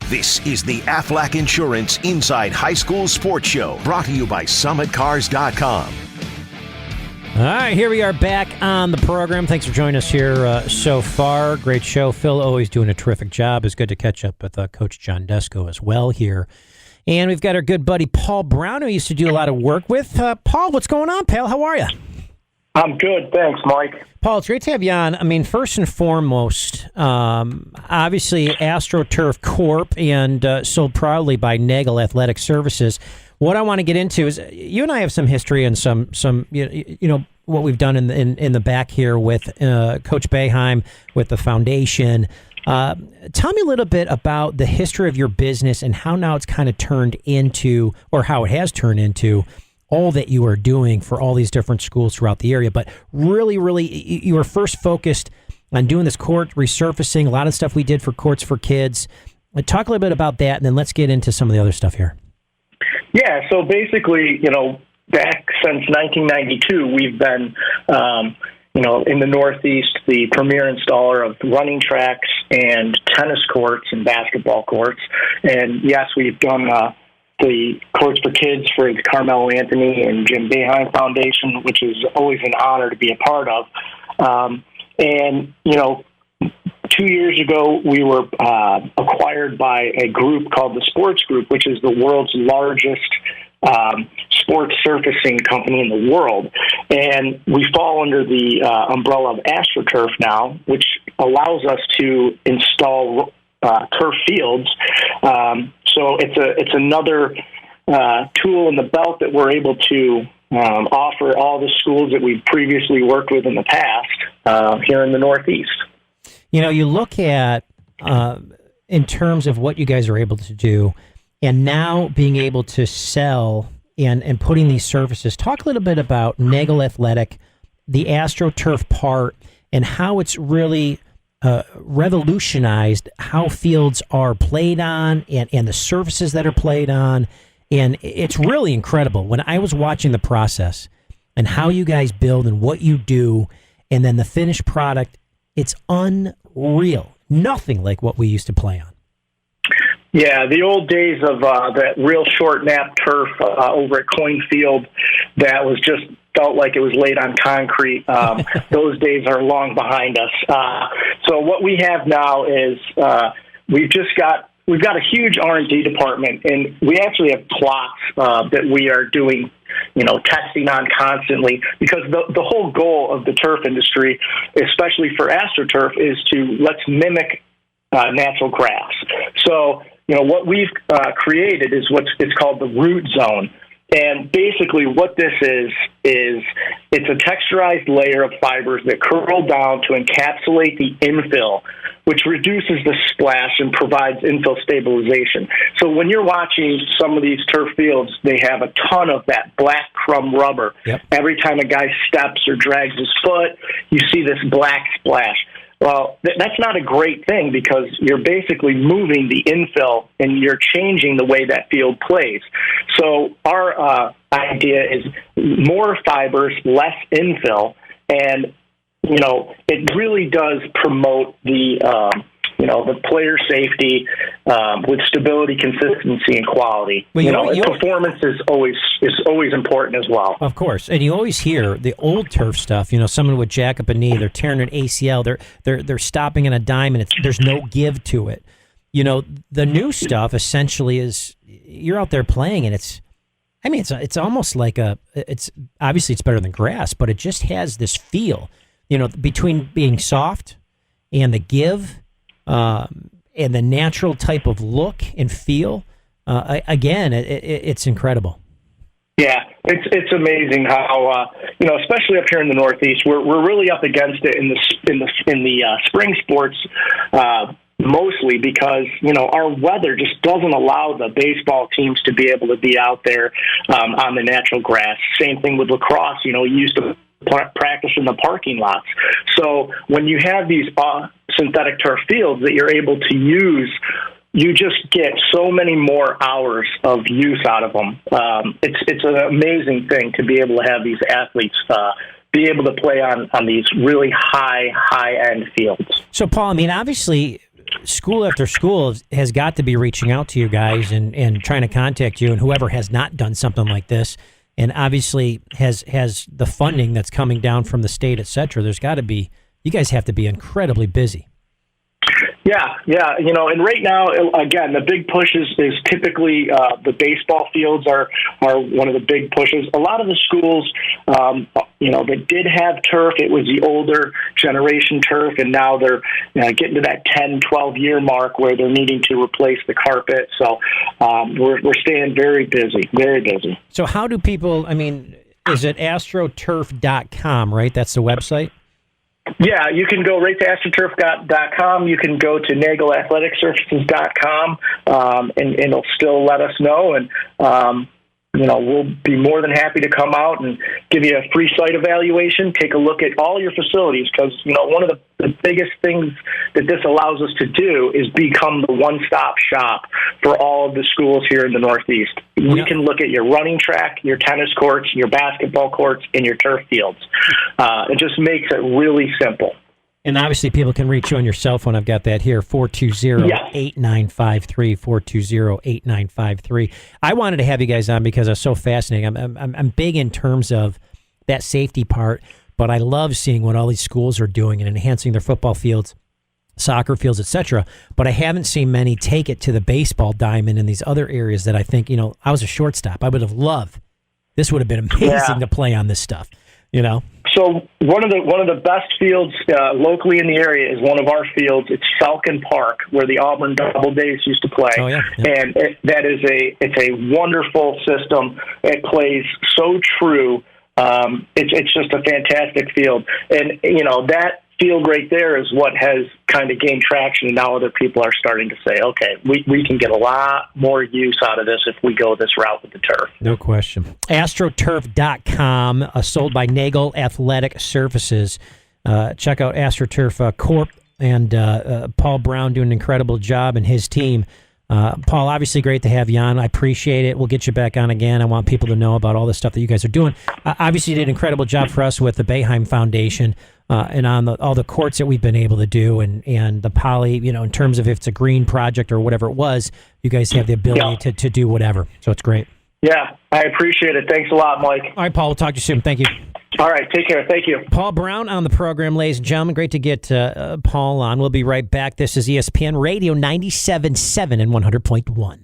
This is the Aflac Insurance Inside High School Sports Show, brought to you by SummitCars.com. All right, here we are back on the program. Thanks for joining us here so far. Great show. Phil always doing a terrific job. It's good to catch up with Coach John Desko as well here. And we've got our good buddy Paul Brown, who used to do a lot of work with. Paul, what's going on, pal? How are you? I'm good. Thanks, Mike. Paul, it's great to have you on. I mean, first and foremost, obviously AstroTurf Corp. and sold proudly by Nagel Athletic Services. What I want to get into is you and I have some history and some what we've done in the back here with Coach Boeheim with the foundation. Tell me a little bit about the history of your business and how now it's kind of turned into, or how it has turned into, all that you are doing for all these different schools throughout the area. But really, you were first focused on doing this court resurfacing, a lot of stuff we did for Courts for Kids. Talk a little bit about that, and then let's get into some of the other stuff here. Yeah, so basically, back since 1992, we've been, in the Northeast, the premier installer of running tracks and tennis courts and basketball courts. And yes, we've done the Courts for Kids for the Carmelo Anthony and Jim Boeheim Foundation, which is always an honor to be a part of. 2 years ago, we were acquired by a group called the Sports Group, which is the world's largest sports surfacing company in the world. And we fall under the umbrella of AstroTurf now, which allows us to install turf fields. So it's another tool in the belt that we're able to offer all the schools that we've previously worked with in the past here in the Northeast. You look at, in terms of what you guys are able to do, and now being able to sell and putting these services. Talk a little bit about Nagel Athletic, the AstroTurf part, and how it's really revolutionized how fields are played on and the surfaces that are played on. And it's really incredible. When I was watching the process and how you guys build and what you do, and then the finished product, it's unreal. Nothing like what we used to play on. Yeah, the old days of that real short nap turf over at Coyne Field that was just felt like it was laid on concrete. Those days are long behind us. So what we have now is we've got a huge R&D department, and we actually have plots that we are doing testing on constantly, because the whole goal of the turf industry, especially for AstroTurf, is to let's mimic natural grass. So, what we've created is it's called the root zone. And basically what this is it's a texturized layer of fibers that curl down to encapsulate the infill, which reduces the splash and provides infill stabilization. So when you're watching some of these turf fields, they have a ton of that black crumb rubber. Yep. Every time a guy steps or drags his foot, you see this black splash. Well, that's not a great thing, because you're basically moving the infill and you're changing the way that field plays. So our idea is more fibers, less infill, and it really does promote the player safety with stability, consistency, and quality. Well, performance is always important as well. Of course, and you always hear the old turf stuff. Someone would jack up a knee, they're tearing an ACL, they're stopping in a dime, and there's no give to it. The new stuff essentially is you're out there playing, and it's almost like it's obviously it's better than grass, but it just has this feel, between being soft and the give. And the natural type of look and feel, again, it's incredible. Yeah, it's amazing how especially up here in the Northeast, we're really up against it in the spring sports, mostly because our weather just doesn't allow the baseball teams to be able to be out there on the natural grass. Same thing with lacrosse. You used to practice in the parking lots. So when you have these synthetic turf fields that you're able to use, you just get so many more hours of use out of them. It's an amazing thing to be able to have these athletes be able to play on these really high-end fields. So, Paul, obviously, school after school has got to be reaching out to you guys and trying to contact you, and whoever has not done something like this, and obviously has the funding that's coming down from the state, et cetera. There's got to be, you guys have to be incredibly busy. Yeah. And right now, again, the big push is typically the baseball fields are one of the big pushes. A lot of the schools, that did have turf, it was the older generation turf, and now they're getting to that 10, 12-year mark where they're needing to replace the carpet. So we're staying very busy, very busy. So how do people, is it AstroTurf.com, right? That's the website? Yeah, you can go right to AstroTurf.com. You can go to NagelAthleticSurfaces.com, and it'll still let us know. And, we'll be more than happy to come out and give you a free site evaluation, take a look at all your facilities, because, one of the biggest things that this allows us to do is become the one-stop shop for all of the schools here in the Northeast. We can look at your running track, your tennis courts, your basketball courts, and your turf fields. It just makes it really simple. And obviously people can reach you on your cell phone. I've got that here, 420-8953, 420-8953. I wanted to have you guys on because it's so fascinating. I'm big in terms of that safety part, but I love seeing what all these schools are doing and enhancing their football fields, soccer fields, etc. But I haven't seen many take it to the baseball diamond in these other areas that I think, I was a shortstop. I would have loved. This would have been amazing to play on this stuff, So one of the best fields locally in the area is one of our fields. It's Falcon Park, where the Auburn Doubledays used to play. Oh, yeah. And it's a wonderful system. It plays so true. It's just a fantastic field, and that field right there is what has kind of gained traction, and now other people are starting to say, okay, we can get a lot more use out of this if we go this route with the turf. No question. AstroTurf.com, sold by Nagel Athletic Surfaces. Check out AstroTurf Corp. And Paul Brown doing an incredible job, and his team. Paul, obviously great to have you on. I appreciate it. We'll get you back on again. I want people to know about all the stuff that you guys are doing. Obviously, you did an incredible job for us with the Boeheim Foundation and on all the courts that we've been able to do, and the poly, in terms of if it's a green project or whatever it was, you guys have the ability to do whatever. So it's great. Yeah, I appreciate it. Thanks a lot, Mike. All right, Paul, we'll talk to you soon. Thank you. All right, take care. Thank you. Paul Brown on the program, ladies and gentlemen. Great to get Paul on. We'll be right back. This is ESPN Radio 97.7 and 100.1.